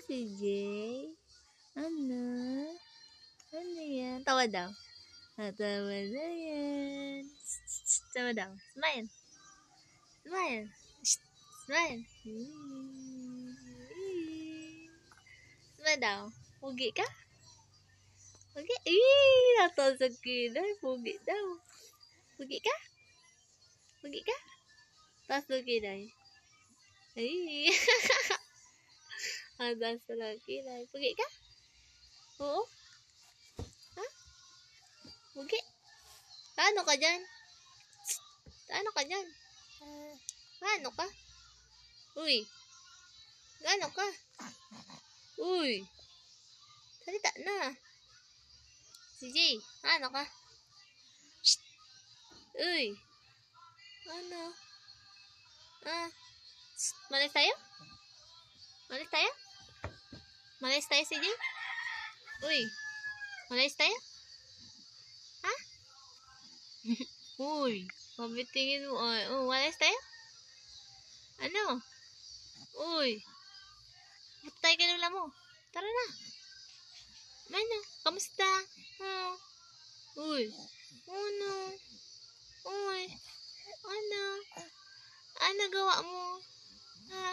si Jay? Ano? Ano yan? Tawa daw. Tawa na yan. Tawa daw. Smile. Smile. Smile. Smile daw. Pugi ka? Pugi? Natawa sa kilay. Pugi daw. Pugi ka? Pugi ka? Taas sa kilay. Taas sa kilay. Pugi ka? Oo? Ha? Pugi? Paano ka dyan? Paano ka dyan? Paano ka? Uy. Paano ka? Uy. Salita na. Si Jay. Paano ka? Shh. Uy. Ano? Malis tayo? Malis tayo? Malis tayo si Jay? Uy. Malis tayo? Ha? Uy. Mabitingin mo. Malis tayo? Ano? Uy. Matay ka nula mo. Tara na. Ano? Kamusta? Uy. Ano? Uy. Ano? Ano gawa mo? Ha?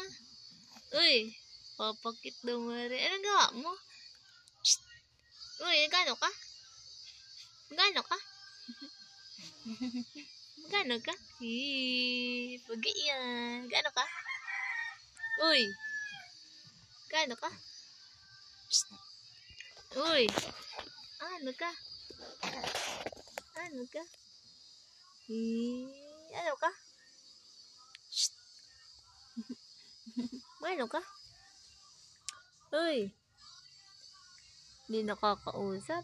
Uy. Papakit daw mare. Ano gawa mo? Shh. Uy, gano ka? Gano ka? Gano ka? Pagi yan. Gano ka? Uy. Gano ka? Shh. Uy. Ano ka? Ano ka? Ano ka? Shh. Ano ka? Uy. Hindi nakakausap.